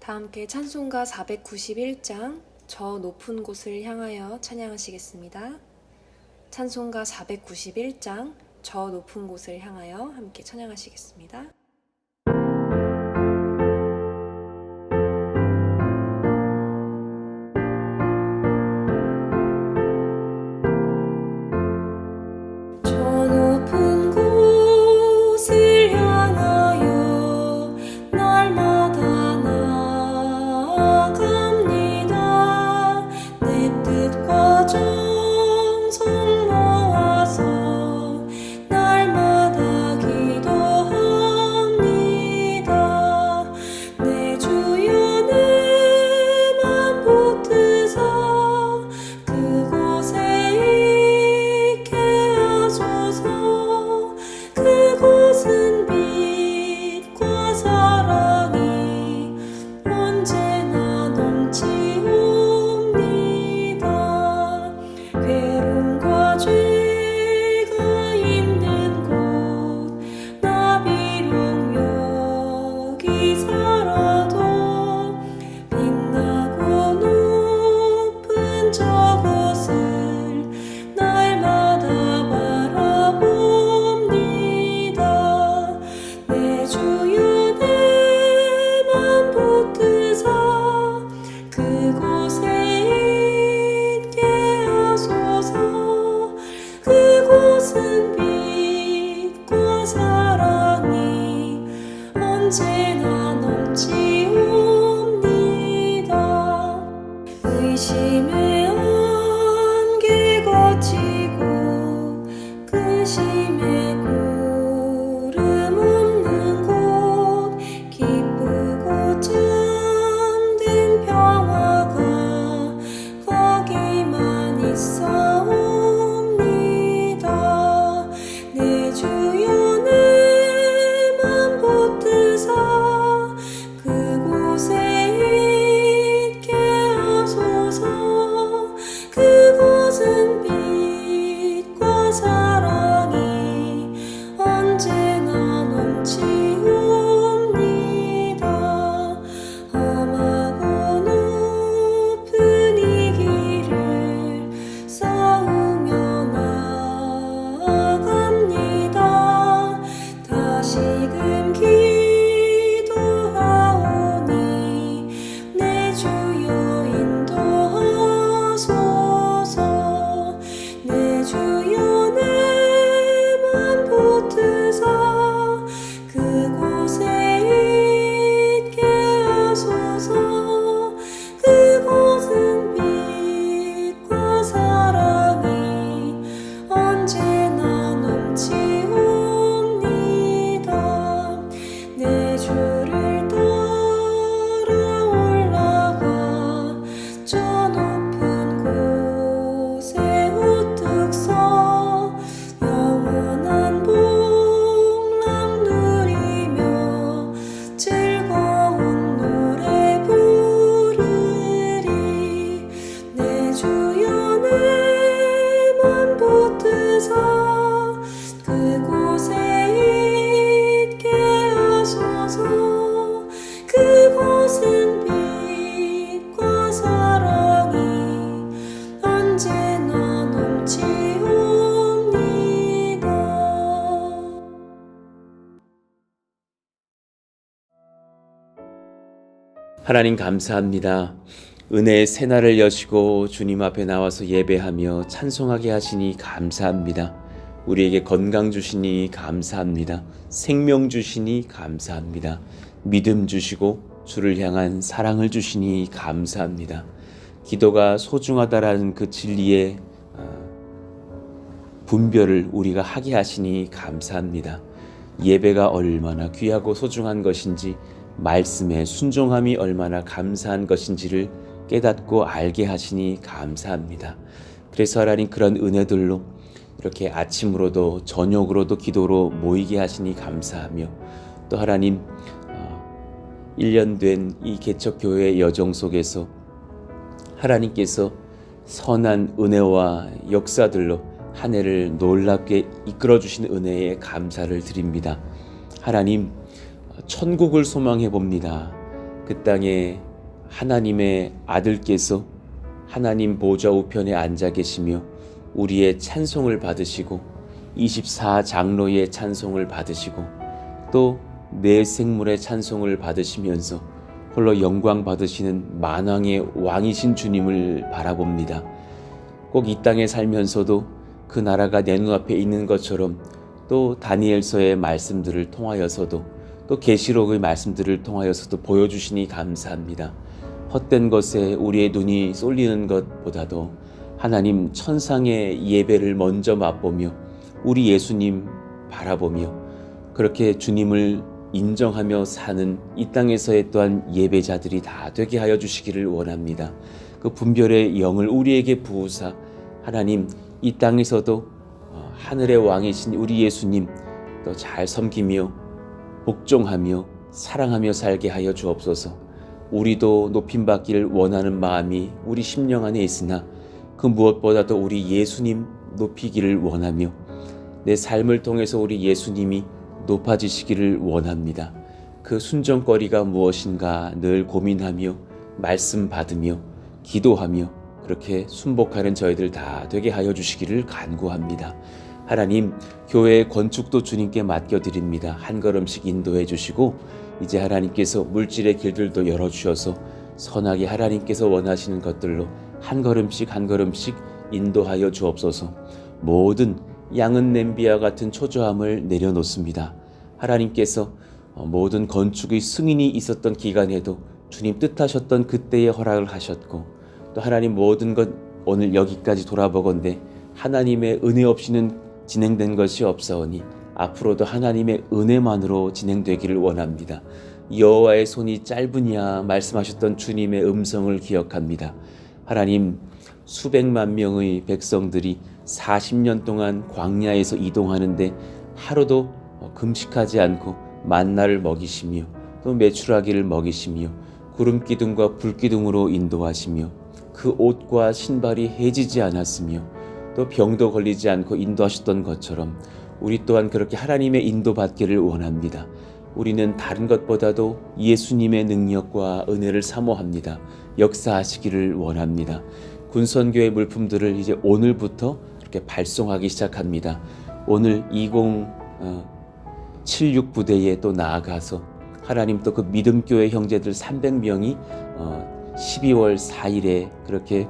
다 함께 찬송가 491장 저 높은 곳을 향하여 찬양하시겠습니다. 찬송가 491장 저 높은 곳을 향하여 함께 찬양하시겠습니다. 언제나 넘치옵니다. 의심의 안개 거치고 근심의 구름 없는 곳 기쁘고 참된 평화가 거기만 있사옵니다. 내 주여 그곳은 빛과 사랑이 언제나 넘치옵니다. 험하고 높은 이 길을 싸우며 나아갑니다. 다시금 기도하오니 내 주여 내 주여 내 맘 붙드사 그곳에 있게 하소서. 그곳은 빛과 사랑이 언제나 넘치옵니다. 내 주를 따라 올라가 저 높은 곳에 우뚝 서 영원한 복락 누리며 즐거운 노래 부르리. 내 주여 내 맘 붙드사 그곳에 있게 하소서. 그곳은 빛과 사랑이 언제나 넘치옵니다. 하나님 감사합니다. 은혜의 새날을 여시고 주님 앞에 나와서 예배하며 찬송하게 하시니 감사합니다. 우리에게 건강 주시니 감사합니다. 생명 주시니 감사합니다. 믿음 주시고 주를 향한 사랑을 주시니 감사합니다. 기도가 소중하다라는 그 진리의 분별을 우리가 하게 하시니 감사합니다. 예배가 얼마나 귀하고 소중한 것인지, 말씀에 순종함이 얼마나 감사한 것인지를 깨닫고 알게 하시니 감사합니다. 그래서 하나님 그런 은혜들로 이렇게 아침으로도 저녁으로도 기도로 모이게 하시니 감사하며, 또 하나님 1년 된 이 개척교회의 여정 속에서 하나님께서 선한 은혜와 역사들로 한 해를 놀랍게 이끌어주신 은혜에 감사를 드립니다. 하나님, 천국을 소망해 봅니다. 그 땅에 하나님의 아들께서 하나님 보좌 우편에 앉아 계시며 우리의 찬송을 받으시고 24장로의 찬송을 받으시고 또 내 생물의 찬송을 받으시면서 홀로 영광 받으시는 만왕의 왕이신 주님을 바라봅니다. 꼭 이 땅에 살면서도 그 나라가 내 눈앞에 있는 것처럼 또 다니엘서의 말씀들을 통하여서도 또 계시록의 말씀들을 통하여서도 보여주시니 감사합니다. 헛된 것에 우리의 눈이 쏠리는 것보다도 하나님 천상의 예배를 먼저 맛보며 우리 예수님 바라보며 그렇게 주님을 인정하며 사는 이 땅에서의 또한 예배자들이 다 되게 하여 주시기를 원합니다. 그 분별의 영을 우리에게 부으사 하나님 이 땅에서도 하늘의 왕이신 우리 예수님 또 잘 섬기며 복종하며 사랑하며 살게 하여 주옵소서. 우리도 높임받기를 원하는 마음이 우리 심령 안에 있으나 그 무엇보다도 우리 예수님 높이기를 원하며 내 삶을 통해서 우리 예수님이 높아지시기를 원합니다. 그 순정거리가 무엇인가 늘 고민하며 말씀 받으며 기도하며 그렇게 순복하는 저희들 다 되게 하여 주시기를 간구합니다. 하나님, 교회의 건축도 주님께 맡겨드립니다. 한 걸음씩 인도해 주시고 이제 하나님께서 물질의 길들도 열어주셔서 선하게 하나님께서 원하시는 것들로 한 걸음씩 한 걸음씩 인도하여 주옵소서. 모든 양은 냄비와 같은 초조함을 내려놓습니다. 하나님께서 모든 건축의 승인이 있었던 기간에도 주님 뜻하셨던 그때에 허락을 하셨고 또 하나님 모든 것 오늘 여기까지 돌아보건대 하나님의 은혜 없이는 진행된 것이 없사오니 앞으로도 하나님의 은혜만으로 진행되기를 원합니다. 여호와의 손이 짧으냐 말씀하셨던 주님의 음성을 기억합니다. 하나님, 수백만 명의 백성들이 40년 동안 광야에서 이동하는데 하루도 금식하지 않고 만나를 먹이시며 또 메추라기를 먹이시며 구름기둥과 불기둥으로 인도하시며 그 옷과 신발이 해지지 않았으며 또 병도 걸리지 않고 인도하셨던 것처럼 우리 또한 그렇게 하나님의 인도받기를 원합니다. 우리는 다른 것보다도 예수님의 능력과 은혜를 사모합니다. 역사하시기를 원합니다. 군선교회 물품들을 이제 오늘부터 이렇게 발송하기 시작합니다. 오늘 2076 부대에 또 나아가서 하나님 또 그 믿음교회 형제들 300명이 12월 4일에 그렇게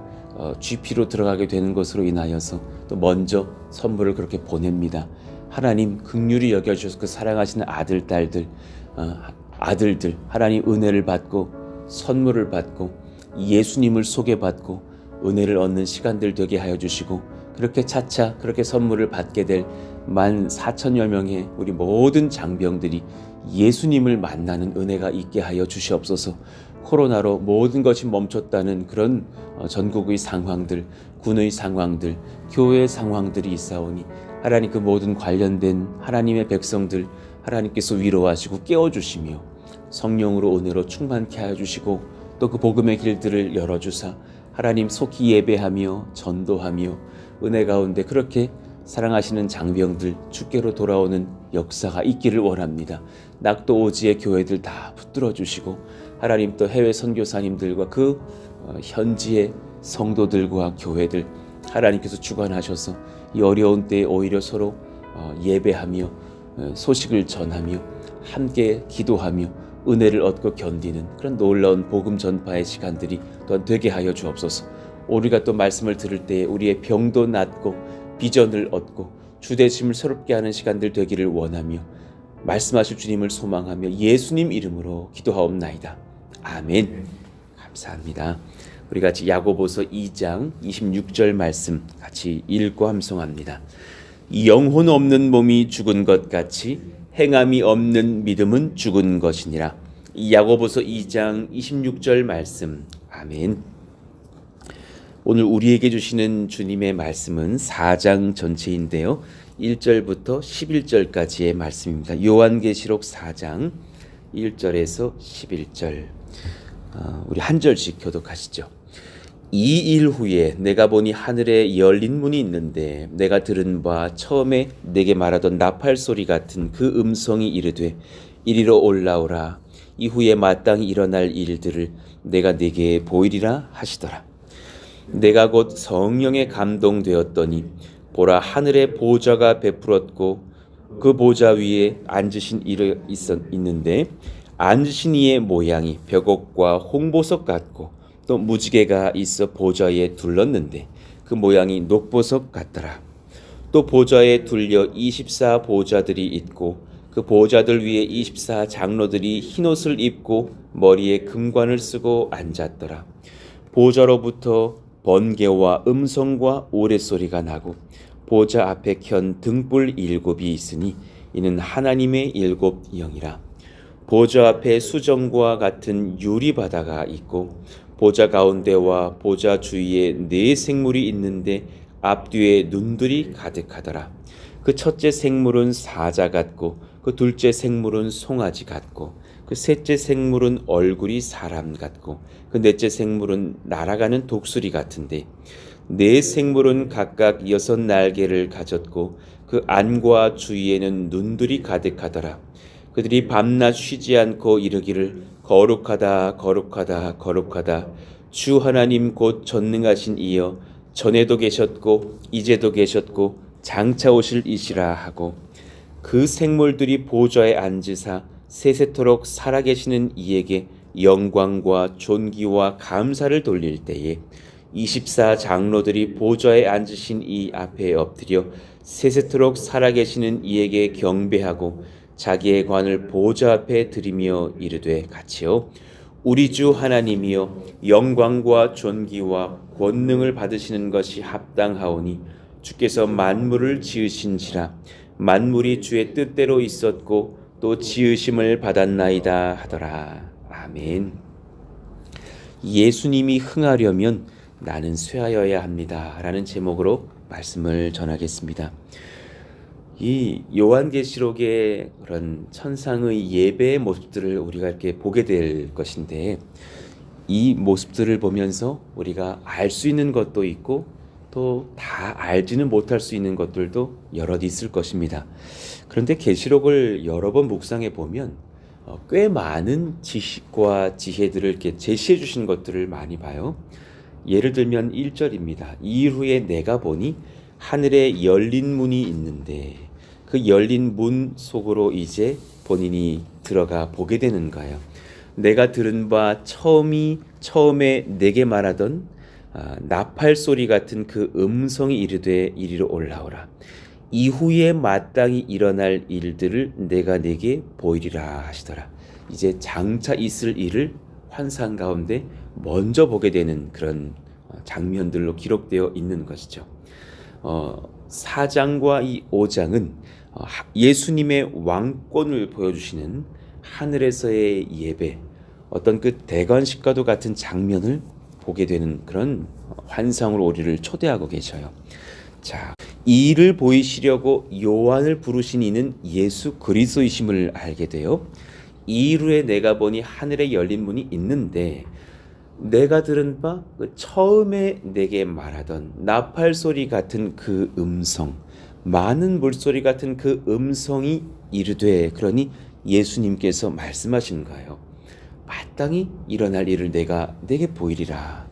GP로 들어가게 되는 것으로 인하여서 또 먼저 선물을 그렇게 보냅니다. 하나님 긍휼히 여겨주셔서 그 사랑하시는 아들, 딸들, 아들들 하나님 은혜를 받고 선물을 받고 예수님을 소개받고 은혜를 얻는 시간들 되게 하여 주시고 그렇게 차차 그렇게 선물을 받게 될 14,000여 명의 우리 모든 장병들이 예수님을 만나는 은혜가 있게 하여 주시옵소서. 코로나로 모든 것이 멈췄다는 그런 전국의 상황들, 군의 상황들, 교회의 상황들이 있사오니 하나님 그 모든 관련된 하나님의 백성들 하나님께서 위로하시고 깨워주시며 성령으로 은혜로 충만케 하여 주시고 또 그 복음의 길들을 열어주사 하나님 속히 예배하며 전도하며 은혜 가운데 그렇게 사랑하시는 장병들 주께로 돌아오는 역사가 있기를 원합니다. 낙도 오지의 교회들 다 붙들어 주시고 하나님 또 해외 선교사님들과 그 현지의 성도들과 교회들 하나님께서 주관하셔서 이 어려운 때에 오히려 서로 예배하며 소식을 전하며 함께 기도하며 은혜를 얻고 견디는 그런 놀라운 복음 전파의 시간들이 또한 되게 하여 주옵소서. 우리가 또 말씀을 들을 때에 우리의 병도 낫고 비전을 얻고 주대심을 새롭게 하는 시간들 되기를 원하며 말씀하실 주님을 소망하며 예수님 이름으로 기도하옵나이다. 아멘. 감사합니다. 우리 같이 야고보서 2장 26절 말씀 같이 읽고 함송합니다. 영혼 없는 몸이 죽은 것 같이 행함이 없는 믿음은 죽은 것이니라. 야고보서 2장 26절 말씀. 아멘. 오늘 우리에게 주시는 주님의 말씀은 4장 전체인데요. 1절부터 11절까지의 말씀입니다. 요한계시록 4장 1절에서 11절. 우리 한 절씩 교독하시죠. 이 일 후에 내가 보니 하늘에 열린 문이 있는데 내가 들은 바 처음에 내게 말하던 나팔 소리 같은 그 음성이 이르되 이리로 올라오라. 이후에 마땅히 일어날 일들을 내가 네게 보이리라 하시더라. 내가 곧 성령에 감동되었더니 보라, 하늘에 보좌가 베풀었고 그 보좌 위에 앉으신 이가 있는데 앉으신 이의 모양이 벽옥과 홍보석 같고 또 무지개가 있어 보좌에 둘렀는데 그 모양이 녹보석 같더라. 또 보좌에 둘려 24 보좌들이 있고 그 보좌들 위에 24 장로들이 흰옷을 입고 머리에 금관을 쓰고 앉았더라. 보좌로부터 번개와 음성과 오랫소리가 나고 보좌 앞에 켠 등불 7이 있으니 이는 하나님의 7 영이라. 보좌 앞에 수정과 같은 유리바다가 있고 보좌 가운데와 보좌 주위에 4 생물이 있는데 앞뒤에 눈들이 가득하더라. 그 첫째 생물은 사자 같고 그 둘째 생물은 송아지 같고 그 셋째 생물은 얼굴이 사람 같고 그 넷째 생물은 날아가는 독수리 같은데 4 생물은 각각 6 날개를 가졌고 그 안과 주위에는 눈들이 가득하더라. 그들이 밤낮 쉬지 않고 이르기를 거룩하다 거룩하다 거룩하다 주 하나님 곧 전능하신 이여 전에도 계셨고 이제도 계셨고 장차 오실 이시라 하고 그 생물들이 보좌에 앉으사 세세토록 살아계시는 이에게 영광과 존귀와 감사를 돌릴 때에 24 장로들이 보좌에 앉으신 이 앞에 엎드려 세세토록 살아계시는 이에게 경배하고 자기의 관을 보좌 앞에 드리며 이르되 같이요 우리 주 하나님이여 영광과 존귀와 권능을 받으시는 것이 합당하오니 주께서 만물을 지으신지라 만물이 주의 뜻대로 있었고 또 지으심을 받았나이다 하더라. 아멘. 예수님이 흥하려면 나는 쇠하여야 합니다 라는 제목으로 말씀을 전하겠습니다. 이 요한계시록의 그런 천상의 예배의 모습들을 우리가 이렇게 보게 될 것인데 이 모습들을 보면서 우리가 알 수 있는 것도 있고 또 다 알지는 못할 수 있는 것들도 여럿 있을 것입니다. 그런데 계시록을 여러 번 묵상해 보면 꽤 많은 지식과 지혜들을 이렇게 제시해 주신 것들을 많이 봐요. 예를 들면 1절입니다. 이후에 내가 보니 하늘에 열린 문이 있는데 그 열린 문 속으로 이제 본인이 들어가 보게 되는 거예요. 내가 들은 바 처음에 내게 말하던 나팔 소리 같은 그 음성이 이르되 이리로 올라오라. 이후에 마땅히 일어날 일들을 내가 네게 보이리라 하시더라. 이제 장차 있을 일을 환상 가운데 먼저 보게 되는 그런 장면들로 기록되어 있는 것이죠. 4장과 이 5장은 예수님의 왕권을 보여주시는 하늘에서의 예배, 어떤 그 대관식과도 같은 장면을 보게 되는 그런 환상으로 우리를 초대하고 계셔요. 자, 이 일을 보이시려고 요한을 부르신 이는 예수 그리스도이심을 알게 돼요. 이후에 내가 보니 하늘에 열린 문이 있는데 내가 들은 바 처음에 내게 말하던 나팔 소리 같은 그 음성, 많은 물소리 같은 그 음성이 이르되, 그러니 예수님께서 말씀하신 거예요. 마땅히 일어날 일을 내가 내게 보이리라.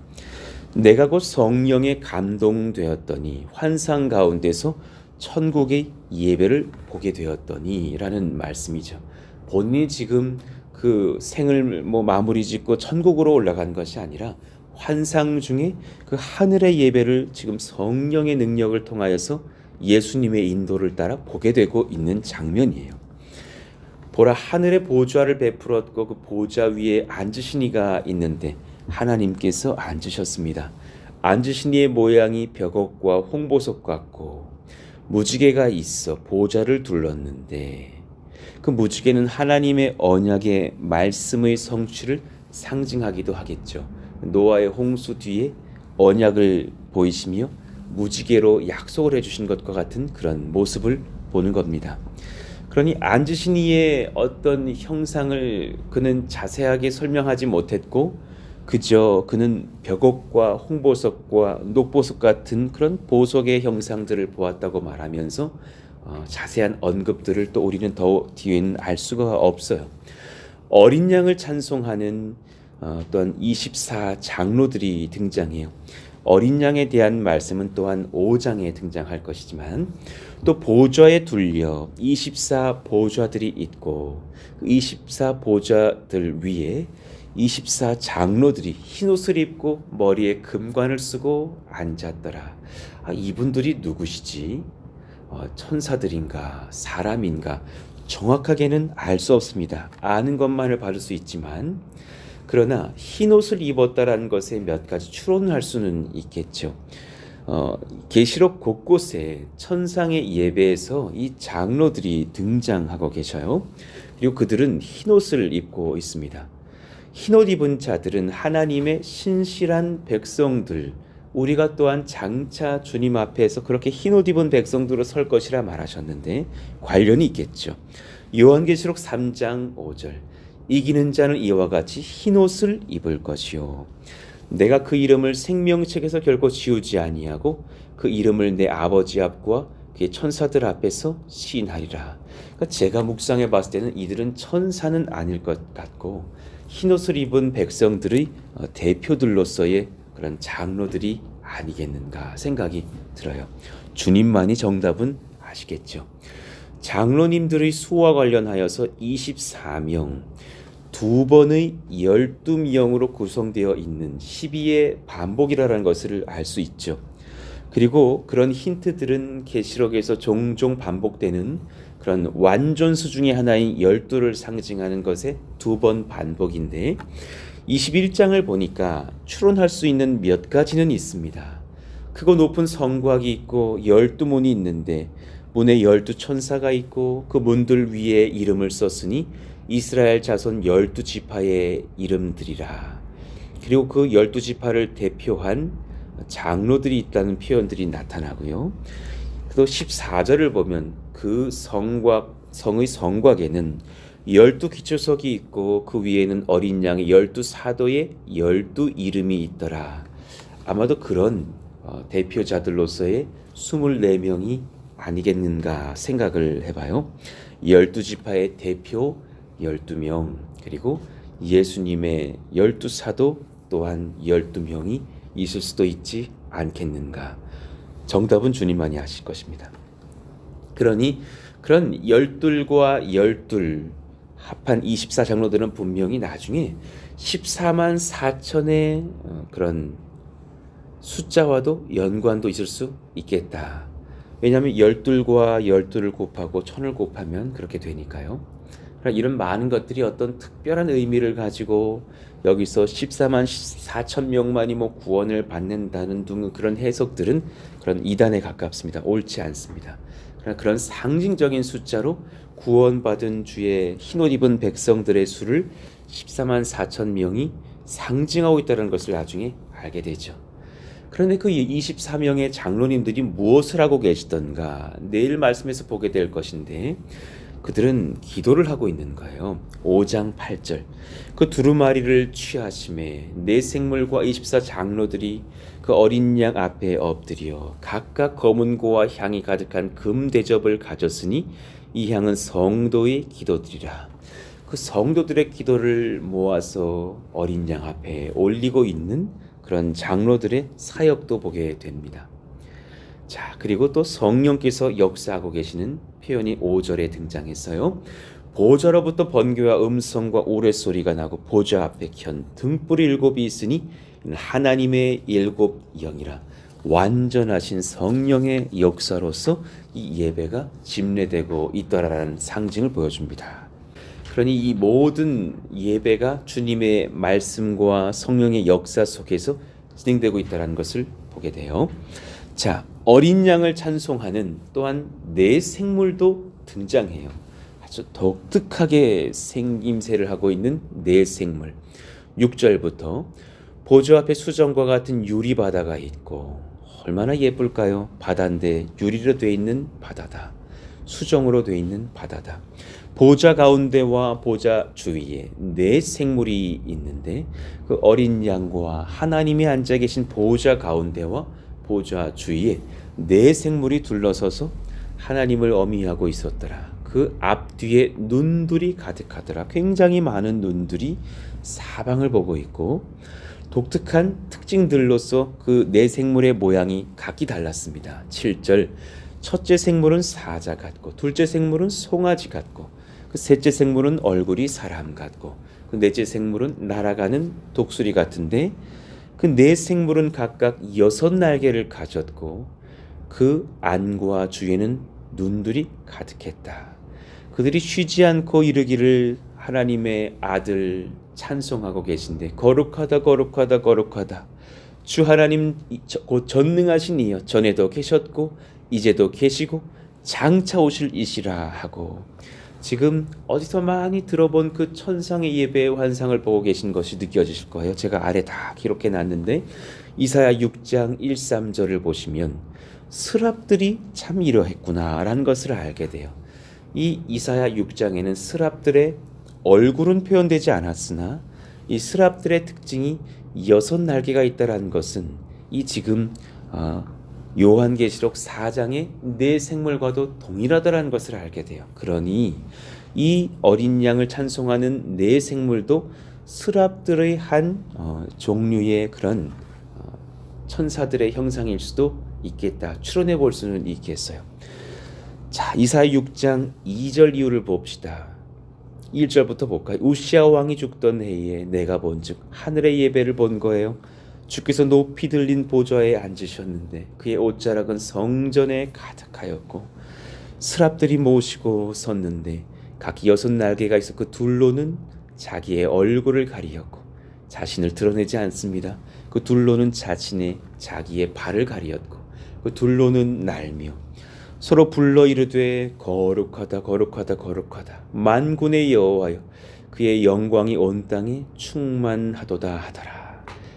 내가 곧 성령에 감동되었더니 환상 가운데서 천국의 예배를 보게 되었더니 라는 말씀이죠. 본인이 지금 그 생을 마무리 짓고 천국으로 올라간 것이 아니라 환상 중에 그 하늘의 예배를 지금 성령의 능력을 통하여서 예수님의 인도를 따라 보게 되고 있는 장면이에요. 보라, 하늘의 보좌를 베풀었고 그 보좌 위에 앉으신 이가 있는데 하나님께서 앉으셨습니다. 앉으신 이의 모양이 벽옥과 홍보석 같고 무지개가 있어 보좌를 둘렀는데 그 무지개는 하나님의 언약의 말씀의 성취를 상징하기도 하겠죠. 노아의 홍수 뒤에 언약을 보이시며 무지개로 약속을 해주신 것과 같은 그런 모습을 보는 겁니다. 그러니 앉으신 이의 어떤 형상을 그는 자세하게 설명하지 못했고 그저 그는 벽옥과 홍보석과 녹보석 같은 그런 보석의 형상들을 보았다고 말하면서 자세한 언급들을 또 우리는 더 뒤에는 알 수가 없어요. 어린 양을 찬송하는 또한 24 장로들이 등장해요. 어린 양에 대한 말씀은 또한 5장에 등장할 것이지만 또 보좌에 둘려 24 보좌들이 있고 그 24 보좌들 위에 24 장로들이 흰옷을 입고 머리에 금관을 쓰고 앉았더라. 이분들이 누구시지? 천사들인가 사람인가 정확하게는 알 수 없습니다. 아는 것만을 받을 수 있지만 그러나 흰옷을 입었다라는 것에 몇 가지 추론을 할 수는 있겠죠. 계시록 곳곳에 천상의 예배에서 이 장로들이 등장하고 계셔요. 그리고 그들은 흰옷을 입고 있습니다. 흰옷 입은 자들은 하나님의 신실한 백성들, 우리가 또한 장차 주님 앞에서 그렇게 흰옷 입은 백성들로 설 것이라 말하셨는데 관련이 있겠죠. 요한계시록 3장 5절 이기는 자는 이와 같이 흰옷을 입을 것이요 내가 그 이름을 생명책에서 결코 지우지 아니하고 그 이름을 내 아버지 앞과 그의 천사들 앞에서 시인하리라. 그러니까 제가 묵상해 봤을 때는 이들은 천사는 아닐 것 같고 흰옷을 입은 백성들의 대표들로서의 그런 장로들이 아니겠는가 생각이 들어요. 주님만이 정답은 아시겠죠. 장로님들의 수와 관련하여서 24명, 두 번의 12명으로 구성되어 있는 12의 반복이라는 것을 알 수 있죠. 그리고 그런 힌트들은 계시록에서 종종 반복되는 그런 완전수 중의 하나인 12를 상징하는 것의 두 번 반복인데 21장을 보니까 추론할 수 있는 몇 가지는 있습니다. 크고 높은 성곽이 있고 12문이 있는데 문에 12천사가 있고 그 문들 위에 이름을 썼으니 이스라엘 자손 12지파의 이름들이라. 그리고 그 12지파를 대표한 장로들이 있다는 표현들이 나타나고요. 또 14절을 보면 그 성의 성곽에는 12기초석이 있고 그 위에는 어린 양의 12사도의 12 이름이 있더라. 아마도 그런 대표자들로서의 24명이 아니겠는가 생각을 해봐요. 12지파의 대표 12명 그리고 예수님의 12사도 또한 12명이 있을 수도 있지 않겠는가. 정답은 주님만이 아실 것입니다. 그러니 그런 12과 12 합한 24장로들은 분명히 나중에 14만 4천의 그런 숫자와도 연관도 있을 수 있겠다. 왜냐하면 12과 12를 곱하고 1000을 곱하면 그렇게 되니까요. 이런 많은 것들이 어떤 특별한 의미를 가지고 여기서 14만 4천 명만이 구원을 받는다는 등 그런 해석들은 그런 이단에 가깝습니다. 옳지 않습니다. 그러나 그런 상징적인 숫자로 구원받은 주의 흰옷 입은 백성들의 수를 14만 4천 명이 상징하고 있다는 것을 나중에 알게 되죠. 그런데 그 24명의 장로님들이 무엇을 하고 계시던가 내일 말씀에서 보게 될 것인데 그들은 기도를 하고 있는 거예요. 5장 8절 그 두루마리를 취하심에 네 생물과 24 장로들이 그 어린 양 앞에 엎드려 각각 검은 고와 향이 가득한 금 대접을 가졌으니 이 향은 성도의 기도들이라. 그 성도들의 기도를 모아서 어린 양 앞에 올리고 있는 그런 장로들의 사역도 보게 됩니다. 자, 그리고 또 성령께서 역사하고 계시는 표현이 5절에 등장했어요. 보좌로부터 번개와 음성과 우레소리가 나고 보좌 앞에 켠 등불이 7이 있으니 하나님의 7 영이라. 완전하신 성령의 역사로서 이 예배가 집례되고 있더라라는 상징을 보여줍니다. 그러니 이 모든 예배가 주님의 말씀과 성령의 역사 속에서 진행되고 있다는 것을 보게 돼요. 자, 어린 양을 찬송하는 또한 네 생물도 등장해요. 아주 독특하게 생김새를 하고 있는 네 생물. 6절부터 보좌 앞에 수정과 같은 유리 바다가 있고 얼마나 예쁠까요? 바다인데 유리로 되어 있는 바다다. 수정으로 되어 있는 바다다. 보좌 가운데와 보좌 주위에 네 생물이 있는데 그 어린 양과 하나님이 앉아 계신 보좌 가운데와 보좌 주위에 네 생물이 둘러서서 하나님을 어미하고 있었더라. 그 그 앞뒤에 눈들이 가득하더라. 굉장히 많은 눈들이 사방을 보고 있고 독특한 특징들로서 그 네 생물의 모양이 각기 달랐습니다. 7절 첫째 생물은 사자 같고 둘째 생물은 송아지 같고 그 셋째 생물은 얼굴이 사람 같고 그 넷째 생물은 날아가는 독수리 같은데 그 네 생물은 각각 6날개를 가졌고 그 안과 주에는 눈들이 가득했다. 그들이 쉬지 않고 이르기를 하나님의 아들 찬송하고 계신데 거룩하다 거룩하다 거룩하다 주 하나님 곧 전능하신 이여 전에도 계셨고 이제도 계시고 장차 오실 이시라 하고 지금 어디서 많이 들어본 그 천상의 예배의 환상을 보고 계신 것이 느껴지실 거예요. 제가 아래 다 기록해 놨는데 이사야 6장 1, 3절을 보시면 스랍들이 참 이러했구나라는 것을 알게 돼요. 이 이사야 6장에는 스랍들의 얼굴은 표현되지 않았으나 이 스랍들의 특징이 6날개가 있다는 것은 이 지금 요한계시록 4장의 네 생물과도 동일하다는 것을 알게 돼요. 그러니 이 어린 양을 찬송하는 네 생물도 스랍들의 한 종류의 그런 천사들의 형상일 수도 있겠다. 추론해 볼 수는 있겠어요. 자, 이사야 6장 2절 이유를 봅시다. 1절부터 볼까요? 우시아 왕이 죽던 해에 내가 본즉 하늘의 예배를 본 거예요. 주께서 높이 들린 보좌에 앉으셨는데 그의 옷자락은 성전에 가득하였고 스랍들이 모시고 섰는데 각기 6날개가 있어 그 둘로는 자기의 얼굴을 가리었고 자신을 드러내지 않습니다. 그 둘로는 자기의 발을 가리었고 그 둘로는 날며 서로 불러 이르되 거룩하다 거룩하다 거룩하다 만군의 여호와여 그의 영광이 온 땅에 충만하도다 하더라.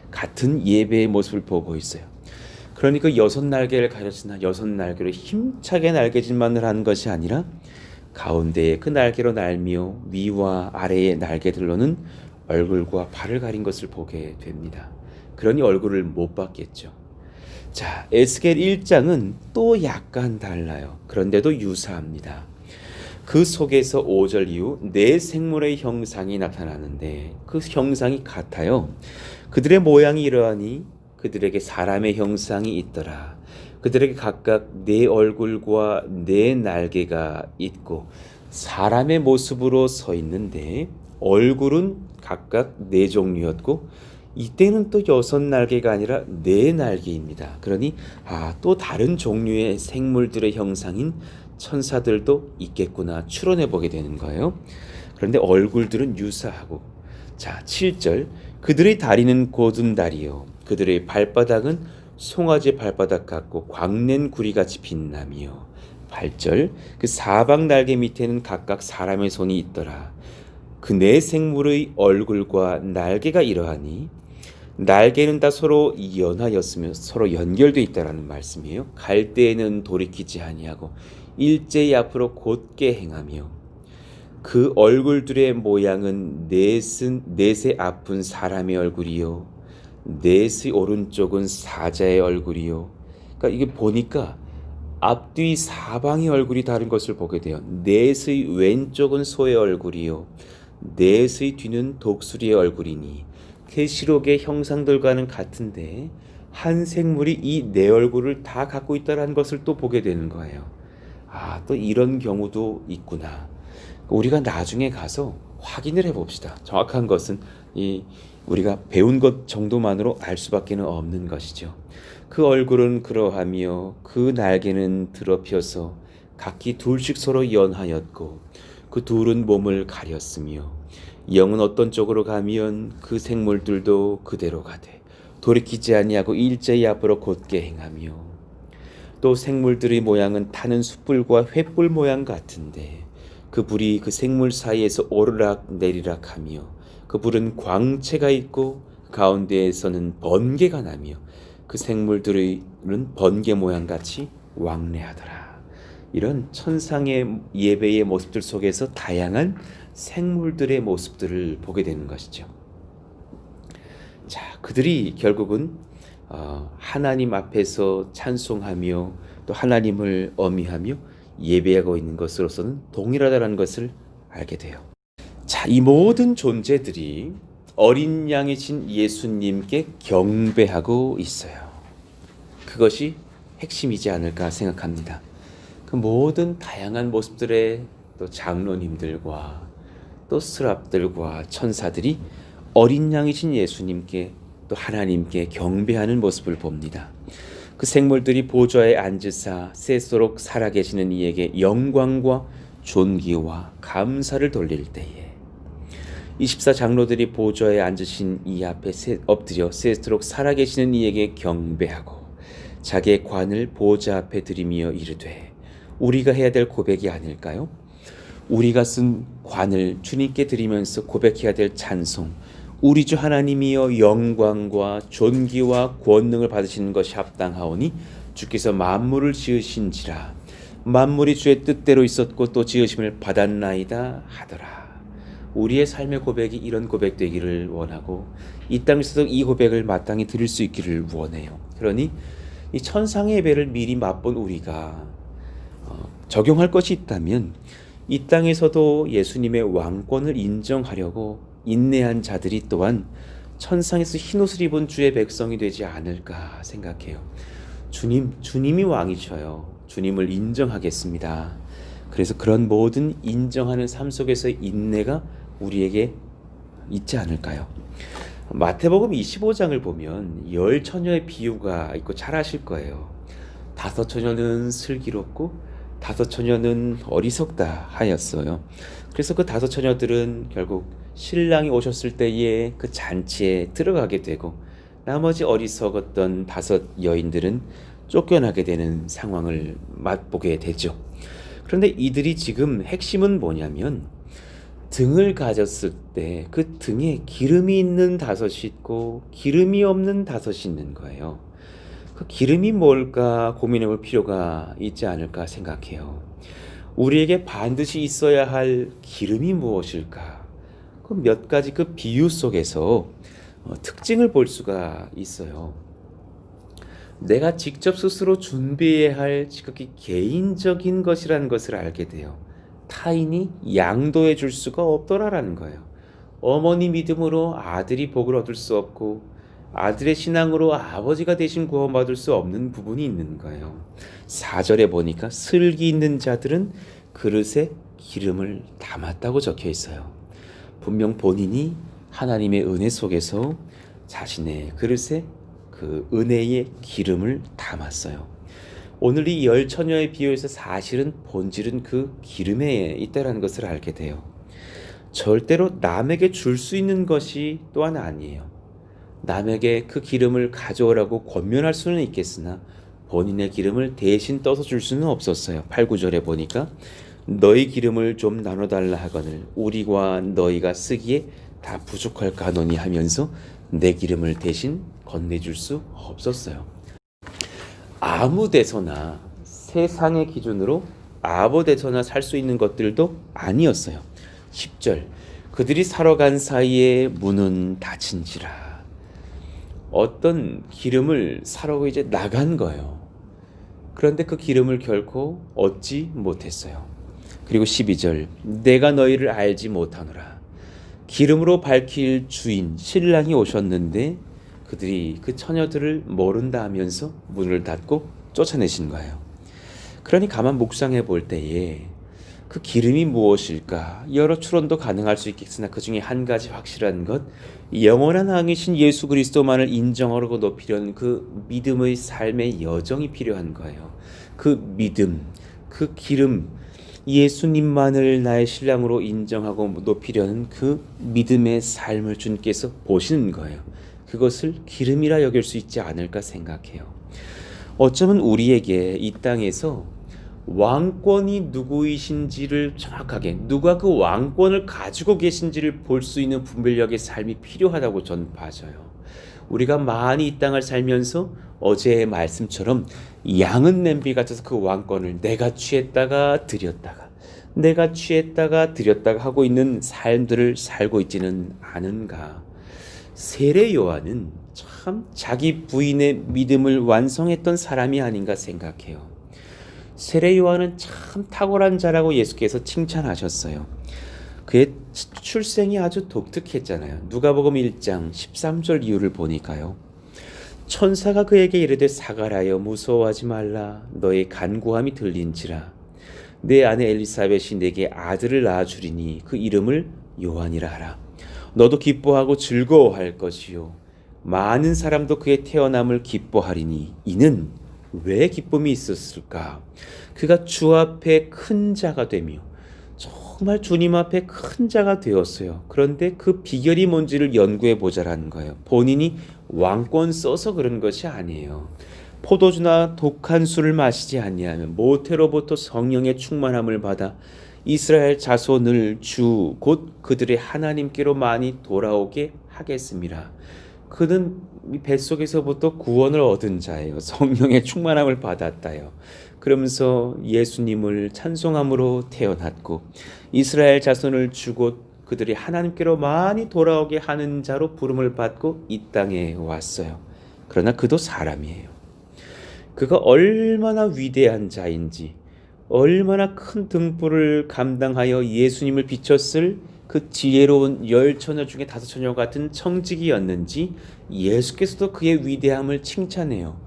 같은 예배의 모습을 보고 있어요. 그러니까 6날개를 가졌으나 6날개로 힘차게 날개짓만을 한 것이 아니라 가운데에 그 날개로 날며 위와 아래의 날개들로는 얼굴과 발을 가린 것을 보게 됩니다. 그러니 얼굴을 못 봤겠죠. 자, 에스겔 1장은 또 약간 달라요. 그런데도 유사합니다. 그 속에서 5절 이후 네 생물의 형상이 나타나는데 그 형상이 같아요. 그들의 모양이 이러하니 그들에게 사람의 형상이 있더라. 그들에게 각각 네 얼굴과 네 날개가 있고 사람의 모습으로 서 있는데 얼굴은 각각 네 종류였고 이때는 또 6날개가 아니라 4날개입니다. 그러니 또 다른 종류의 생물들의 형상인 천사들도 있겠구나 추론해 보게 되는 거예요. 그런데 얼굴들은 유사하고 자 7절 그들의 다리는 곧은 다리요 그들의 발바닥은 송아지 발바닥 같고 광낸 구리같이 빛나며 8절 그 사방 날개 밑에는 각각 사람의 손이 있더라. 그 네 생물의 얼굴과 날개가 이러하니 날개는 다 서로 연하였으며 서로 연결되어 있다라는 말씀이에요. 갈 때에는 돌이키지 아니하고 일제히 앞으로 곧게 행하며 그 얼굴들의 모양은 넷의 앞은 사람의 얼굴이요 넷의 오른쪽은 사자의 얼굴이요. 그러니까 이게 보니까 앞뒤 사방의 얼굴이 다른 것을 보게 돼요. 넷의 왼쪽은 소의 얼굴이요 넷의 뒤는 독수리의 얼굴이니 계시록의 형상들과는 같은데 한 생물이 이 네 얼굴을 다 갖고 있다는 것을 또 보게 되는 거예요. 또 이런 경우도 있구나. 우리가 나중에 가서 확인을 해봅시다. 정확한 것은 우리가 배운 것 정도만으로 알 수밖에 없는 것이죠. 그 얼굴은 그러하며 그 날개는 드러펴서 각기 둘씩 서로 연하였고 그 둘은 몸을 가렸으며 영은 어떤 쪽으로 가면 그 생물들도 그대로 가되 돌이키지 아니하고 일제히 앞으로 곧게 행하며 또 생물들의 모양은 타는 숯불과 횃불 모양 같은데 그 불이 그 생물 사이에서 오르락 내리락 하며 그 불은 광채가 있고 가운데에서는 번개가 나며 그 생물들은 번개 모양같이 왕래하더라. 이런 천상의 예배의 모습들 속에서 다양한 생물들의 모습들을 보게 되는 것이죠. 자, 그들이 결국은 하나님 앞에서 찬송하며 또 하나님을 어미하며 예배하고 있는 것으로서는 동일하다는 것을 알게 돼요. 자, 이 모든 존재들이 어린 양이신 예수님께 경배하고 있어요. 그것이 핵심이지 않을까 생각합니다. 그 모든 다양한 모습들의 또 장로님들과 또 스랍들과 천사들이 어린 양이신 예수님께 또 하나님께 경배하는 모습을 봅니다. 그 생물들이 보좌에 앉으사 세소록 살아계시는 이에게 영광과 존귀와 감사를 돌릴 때에 24장로들이 보좌에 앉으신 이 앞에 엎드려 세도록 살아계시는 이에게 경배하고 자기의 관을 보좌 앞에 들이며 이르되 우리가 해야 될 고백이 아닐까요? 우리가 쓴 관을 주님께 드리면서 고백해야 될 찬송, 우리 주 하나님이여 영광과 존귀와 권능을 받으시는 것이 합당하오니 주께서 만물을 지으신지라 만물이 주의 뜻대로 있었고 또 지으심을 받았나이다 하더라. 우리의 삶의 고백이 이런 고백 되기를 원하고 이 땅에서도 이 고백을 마땅히 드릴 수 있기를 원해요. 그러니 이 천상의 예배를 미리 맛본 우리가 적용할 것이 있다면 이 땅에서도 예수님의 왕권을 인정하려고 인내한 자들이 또한 천상에서 흰옷을 입은 주의 백성이 되지 않을까 생각해요. 주님이 왕이셔요. 주님을 인정하겠습니다. 그래서 그런 모든 인정하는 삶 속에서의 인내가 우리에게 있지 않을까요? 마태복음 25장을 보면 10처녀의 비유가 있고 잘 아실 거예요. 5처녀는 슬기롭고 5처녀는 어리석다 하였어요. 그래서 그 5처녀들은 결국 신랑이 오셨을 때에 그 잔치에 들어가게 되고 나머지 어리석었던 5 여인들은 쫓겨나게 되는 상황을 맛보게 되죠. 그런데 이들이 지금 핵심은 뭐냐면 등을 가졌을 때 그 등에 기름이 있는 5이 있고 기름이 없는 5이 있는 거예요. 그 기름이 뭘까 고민해 볼 필요가 있지 않을까 생각해요. 우리에게 반드시 있어야 할 기름이 무엇일까? 그 몇 가지 그 비유 속에서 특징을 볼 수가 있어요. 내가 직접 스스로 준비해야 할 지극히 개인적인 것이라는 것을 알게 돼요. 타인이 양도해 줄 수가 없더라라는 거예요. 어머니 믿음으로 아들이 복을 얻을 수 없고 아들의 신앙으로 아버지가 대신 구원받을 수 없는 부분이 있는 거예요. 4절에 보니까 슬기 있는 자들은 그릇에 기름을 담았다고 적혀 있어요. 분명 본인이 하나님의 은혜 속에서 자신의 그릇에 그 은혜의 기름을 담았어요. 오늘 이 10처녀의 비유에서 사실은 본질은 그 기름에 있다는 것을 알게 돼요. 절대로 남에게 줄 수 있는 것이 또한 아니에요. 남에게 그 기름을 가져오라고 권면할 수는 있겠으나 본인의 기름을 대신 떠서 줄 수는 없었어요. 8, 9절에 보니까 너희 기름을 좀 나눠달라 하거늘 우리와 너희가 쓰기에 다 부족할까 하노니 하면서 내 기름을 대신 건네줄 수 없었어요. 아무 데서나 세상의 기준으로 아무 데서나 살 수 있는 것들도 아니었어요. 10절 그들이 사러 간 사이에 문은 닫힌지라. 어떤 기름을 사러 이제 나간 거예요. 그런데 그 기름을 결코 얻지 못했어요. 그리고 12절 내가 너희를 알지 못하노라. 기름으로 밝힐 주인 신랑이 오셨는데 그들이 그 처녀들을 모른다 하면서 문을 닫고 쫓아내신 거예요. 그러니 가만 묵상해 볼 때에 그 기름이 무엇일까? 여러 추론도 가능할 수 있겠으나 그 중에 한 가지 확실한 것, 영원한 왕이신 예수 그리스도만을 인정하고 높이려는 그 믿음의 삶의 여정이 필요한 거예요. 그 믿음, 그 기름, 예수님만을 나의 신랑으로 인정하고 높이려는 그 믿음의 삶을 주님께서 보시는 거예요. 그것을 기름이라 여길 수 있지 않을까 생각해요. 어쩌면 우리에게 이 땅에서 왕권이 누구이신지를 정확하게 누가 그 왕권을 가지고 계신지를 볼 수 있는 분별력의 삶이 필요하다고 저는 봐져요. 우리가 많이 이 땅을 살면서 어제의 말씀처럼 양은 냄비 같아서 그 왕권을 내가 취했다가 드렸다가 내가 취했다가 드렸다가 하고 있는 삶들을 살고 있지는 않은가. 세례 요한은 참 자기 부인의 믿음을 완성했던 사람이 아닌가 생각해요. 세례 요한은 참 탁월한 자라고 예수께서 칭찬하셨어요. 그의 출생이 아주 독특했잖아요. 누가복음 1장 13절 이유를 보니까요. 천사가 그에게 이르되 사가라여 무서워하지 말라. 너의 간구함이 들린지라. 내 아내 엘리사벳이 내게 아들을 낳아주리니 그 이름을 요한이라 하라. 너도 기뻐하고 즐거워할 것이요 많은 사람도 그의 태어남을 기뻐하리니 이는 왜 기쁨이 있었을까? 그가 주 앞에 큰 자가 되며 정말 주님 앞에 큰 자가 되었어요. 그런데 그 비결이 뭔지를 연구해 보자라는 거예요. 본인이 왕권 써서 그런 것이 아니에요. 포도주나 독한 술을 마시지 아니하면 모태로부터 성령의 충만함을 받아 이스라엘 자손을 주 곧 그들의 하나님께로 많이 돌아오게 하겠습니다. 그는 뱃속에서부터 구원을 얻은 자예요. 성령의 충만함을 받았다요. 그러면서 예수님을 찬송함으로 태어났고 이스라엘 자손을 주고 그들이 하나님께로 많이 돌아오게 하는 자로 부름을 받고 이 땅에 왔어요. 그러나 그도 사람이에요. 그가 얼마나 위대한 자인지, 얼마나 큰 등불을 감당하여 예수님을 비췄을 그 지혜로운 10처녀 중에 5처녀 같은 청지기였는지 예수께서도 그의 위대함을 칭찬해요.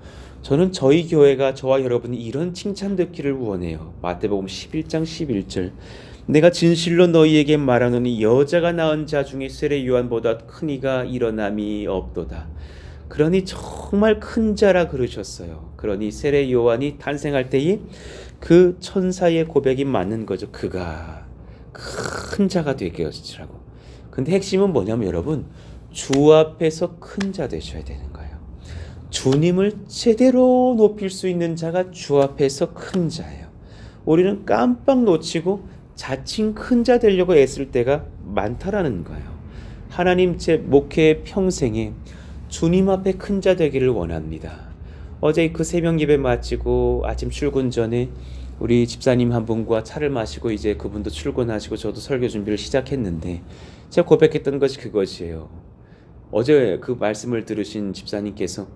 저는 저희 교회가 저와 여러분이 이런 칭찬 듣기를 원해요. 마태복음 11장 11절 내가 진실로 너희에게 말하노니 여자가 낳은 자 중에 세례 요한보다 큰 이가 일어남이 없도다. 그러니 정말 큰 자라 그러셨어요. 그러니 세례 요한이 탄생할 때에 그 천사의 고백이 맞는 거죠. 그가 큰 자가 되게 하시라고. 근데 핵심은 뭐냐면 여러분 주 앞에서 큰 자 되셔야 되는 거예요. 주님을 제대로 높일 수 있는 자가 주 앞에서 큰 자예요. 우리는 깜빡 놓치고 자칭 큰 자 되려고 애쓸 때가 많다라는 거예요. 하나님 제 목회 평생에 주님 앞에 큰 자 되기를 원합니다. 어제 그 새벽 예배 마치고 아침 출근 전에 우리 집사님 한 분과 차를 마시고 이제 그분도 출근하시고 저도 설교 준비를 시작했는데 제가 고백했던 것이 그것이에요. 어제 그 말씀을 들으신 집사님께서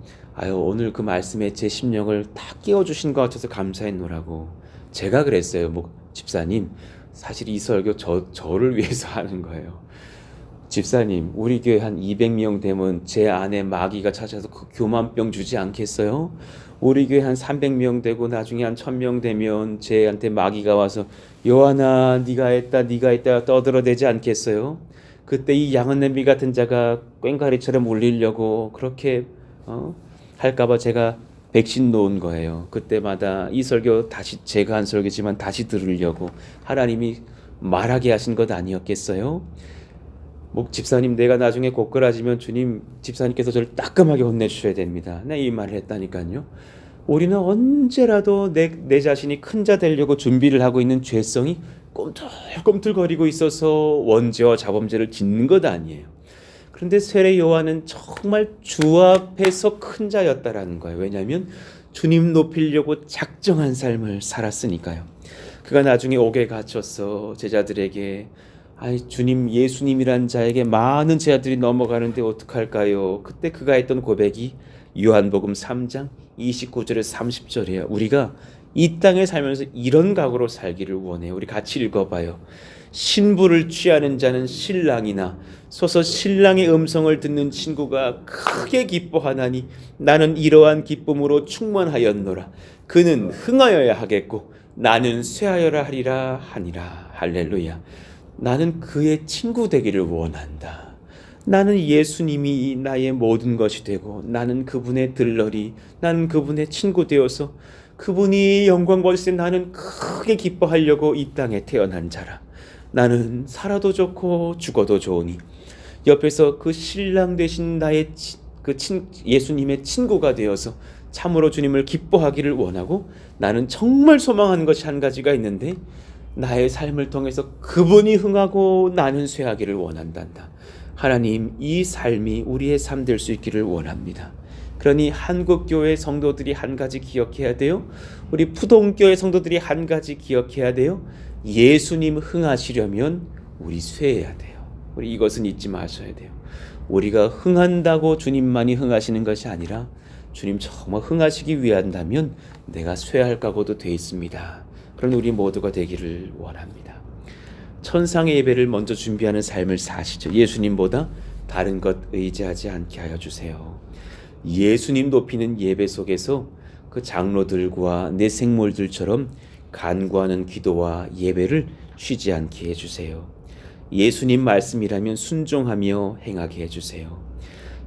오늘 그 말씀에 제 심령을 다 깨워주신 것 같아서 감사했노라고. 제가 그랬어요. 집사님 사실 이 설교 저를 위해서 하는 거예요. 집사님 우리 교회 한 200명 되면 제 안에 마귀가 찾아서 그 교만병 주지 않겠어요? 우리 교회 한 300명 되고 나중에 한 1000명 되면 제한테 마귀가 와서 요한아 네가 했다 떠들어대지 않겠어요? 그때 이 양은 냄비 같은 자가 꽹과리처럼 울리려고 그렇게 할까봐 제가 백신 놓은 거예요. 그때마다 이 설교 다시 제가 한 설교지만 다시 들으려고 하나님이 말하게 하신 것 아니었겠어요? 집사님 내가 나중에 고꾸라지면 주님 집사님께서 저를 따끔하게 혼내주셔야 됩니다. 이 말을 했다니까요. 우리는 언제라도 내 자신이 큰 자 되려고 준비를 하고 있는 죄성이 꿈틀꿈틀거리고 있어서 원죄와 자범죄를 짓는 것 아니에요. 그런데 세례 요한은 정말 주 앞에서 큰 자였다라는 거예요. 왜냐하면 주님 높이려고 작정한 삶을 살았으니까요. 그가 나중에 옥에 갇혀서 제자들에게 주님 예수님이란 자에게 많은 제자들이 넘어가는데 어떡할까요? 그때 그가 했던 고백이 요한복음 3장 29절에서 30절이에요. 우리가 이 땅에 살면서 이런 각오로 살기를 원해요. 우리 같이 읽어봐요. 신부를 취하는 자는 신랑이나 소서 신랑의 음성을 듣는 친구가 크게 기뻐하나니 나는 이러한 기쁨으로 충만하였노라. 그는 흥하여야 하겠고 나는 쇠하여라 하리라 하니라. 할렐루야. 나는 그의 친구 되기를 원한다. 나는 예수님이 나의 모든 것이 되고 나는 그분의 들러리, 나는 그분의 친구 되어서 그분이 영광 받으실 때 나는 크게 기뻐하려고 이 땅에 태어난 자라. 나는 살아도 좋고 죽어도 좋으니 옆에서 그 신랑 되신 나의 예수님의 친구가 되어서 참으로 주님을 기뻐하기를 원하고 나는 정말 소망하는 것이 한 가지가 있는데 나의 삶을 통해서 그분이 흥하고 나는 쇠하기를 원한단다. 하나님 이 삶이 우리의 삶 될 수 있기를 원합니다. 그러니 한국교회 성도들이 한 가지 기억해야 돼요. 우리 푸동교회 성도들이 한 가지 기억해야 돼요. 예수님 흥하시려면 우리 쇠해야 돼요. 우리 이것은 잊지 마셔야 돼요. 우리가 흥한다고 주님만이 흥하시는 것이 아니라 주님 정말 흥하시기 위한다면 내가 쇠할 각오도 돼 있습니다. 그런 우리 모두가 되기를 원합니다. 천상의 예배를 먼저 준비하는 삶을 사시죠. 예수님보다 다른 것 의지하지 않게 하여 주세요. 예수님 높이는 예배 속에서 그 장로들과 내 생물들처럼 간구하는 기도와 예배를 쉬지 않게 해주세요. 예수님 말씀이라면 순종하며 행하게 해주세요.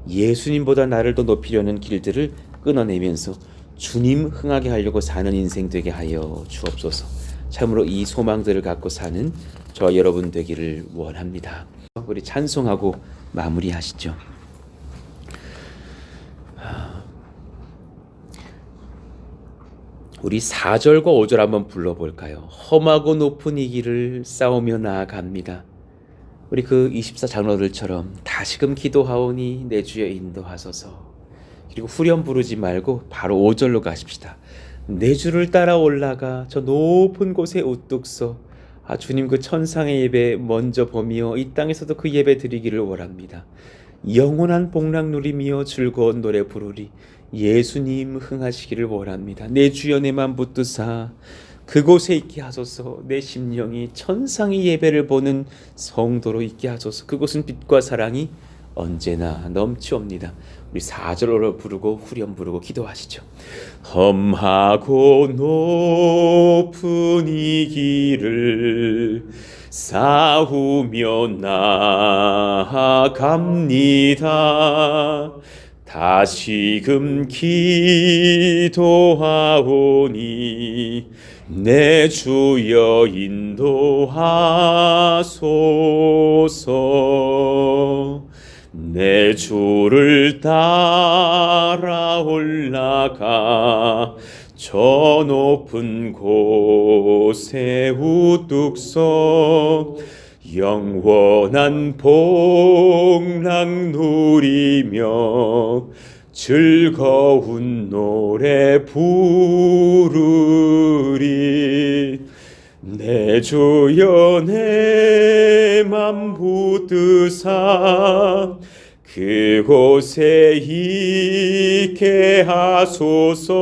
예수님보다 나를 더 높이려는 길들을 끊어내면서 주님 흥하게 하려고 사는 인생 되게 하여 주옵소서. 참으로 이 소망들을 갖고 사는 저와 여러분 되기를 원합니다. 우리 찬송하고 마무리하시죠. 우리 4절과 5절 한번 불러볼까요? 험하고 높은 이 길을 싸우며 나아갑니다. 우리 그 24 장로들처럼 다시금 기도하오니 내 주여 인도하소서. 그리고 후렴 부르지 말고 바로 5절로 가십시다. 내 주를 따라 올라가 저 높은 곳에 우뚝 서 주님 그 천상의 예배 먼저 보며 이 땅에서도 그 예배 드리기를 원합니다. 영원한 복락 누리며 즐거운 노래 부르리. 예수님 흥하시기를 원합니다. 내 주여 내만 붙드사 그곳에 있게 하소서. 내 심령이 천상의 예배를 보는 성도로 있게 하소서. 그곳은 빛과 사랑이 언제나 넘치옵니다. 우리 4절로 부르고 후렴 부르고 기도하시죠. 험하고 높은 이 길을 싸우며 나아갑니다. 다시금 기도하오니 내 주여 인도하소서. 내 주를 따라 올라가 저 높은 곳에 우뚝 서 영원한 복락 누리며 즐거운 노래 부르리. 내 주여 내 맘 붙드사 그곳에 있게 하소서.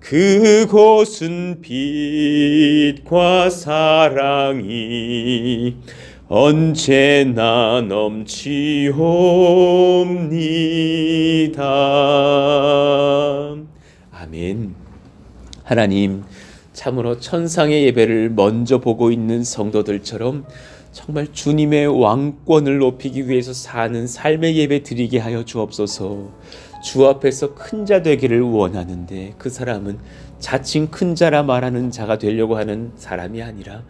그곳은 빛과 사랑이 언제나 넘치옵니다. 아멘. 하나님, 참으로 천상의 예배를 먼저 보고 있는 성도들처럼 정말 주님의 왕권을 높이기 위해서 사는 삶의 예배 드리게 하여 주옵소서. 주 앞에서 큰 자 되기를 원하는데 그 사람은 자칭 큰 자라 말하는 자가 되려고 하는 사람이 아니라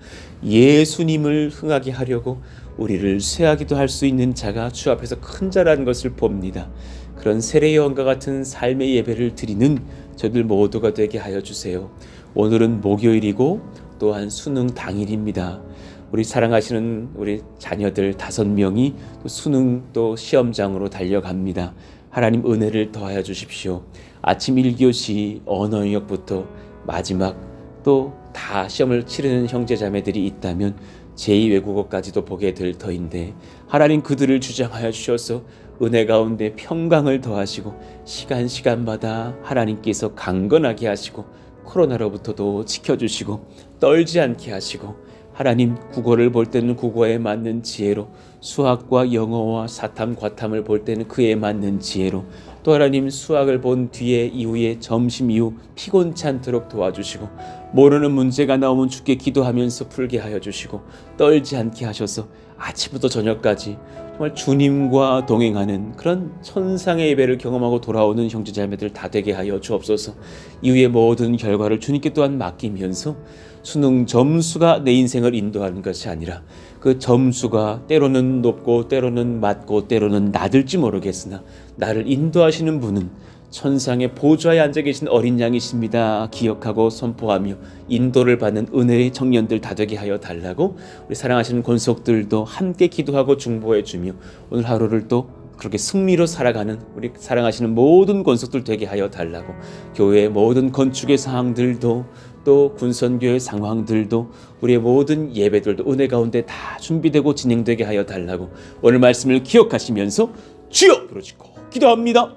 예수님을 흥하게 하려고 우리를 쇠하기도 할 수 있는 자가 주 앞에서 큰 자라는 것을 봅니다. 그런 세례요한과 같은 삶의 예배를 드리는 저들 모두가 되게 하여 주세요. 오늘은 목요일이고 또한 수능 당일입니다. 우리 사랑하시는 우리 자녀들 5명이 또 수능 또 시험장으로 달려갑니다. 하나님 은혜를 더하여 주십시오. 아침 1교시 언어 영역부터 마지막 또 다 시험을 치르는 형제자매들이 있다면 제2외국어까지도 보게 될 터인데 하나님 그들을 주장하여 주셔서 은혜 가운데 평강을 더하시고 시간마다 하나님께서 강건하게 하시고 코로나로부터도 지켜주시고 떨지 않게 하시고 하나님 국어를 볼 때는 국어에 맞는 지혜로 수학과 영어와 사탐 과탐을 볼 때는 그에 맞는 지혜로 또 하나님 수학을 본 뒤에 이후에 점심 이후 피곤치 않도록 도와주시고 모르는 문제가 나오면 주께 기도하면서 풀게 하여 주시고 떨지 않게 하셔서 아침부터 저녁까지 정말 주님과 동행하는 그런 천상의 예배를 경험하고 돌아오는 형제자매들 다 되게 하여 주옵소서. 이후의 모든 결과를 주님께 또한 맡기면서 수능 점수가 내 인생을 인도하는 것이 아니라 그 점수가 때로는 높고 때로는 낮고 때로는 낮을지 모르겠으나 나를 인도하시는 분은 천상의 보좌에 앉아 계신 어린 양이십니다. 기억하고 선포하며 인도를 받는 은혜의 청년들 다 되게 하여 달라고 우리 사랑하시는 권속들도 함께 기도하고 중보해 주며 오늘 하루를 또 그렇게 승리로 살아가는 우리 사랑하시는 모든 권속들 되게 하여 달라고 교회의 모든 건축의 사항들도 또 군선교회 상황들도 우리의 모든 예배들도 은혜 가운데 다 준비되고 진행되게 하여 달라고 오늘 말씀을 기억하시면서 주여 부르짖고 기도합니다.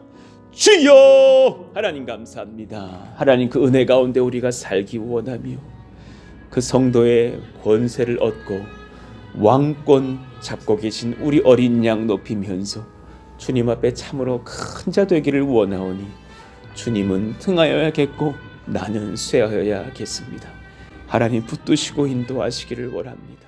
주여! 하나님 감사합니다. 하나님 그 은혜 가운데 우리가 살기 원하며 그 성도의 권세를 얻고 왕권 잡고 계신 우리 어린 양 높이면서 주님 앞에 참으로 큰 자 되기를 원하오니 주님은 등하여야겠고 나는 쇠하여야겠습니다. 하나님 붙드시고 인도하시기를 원합니다.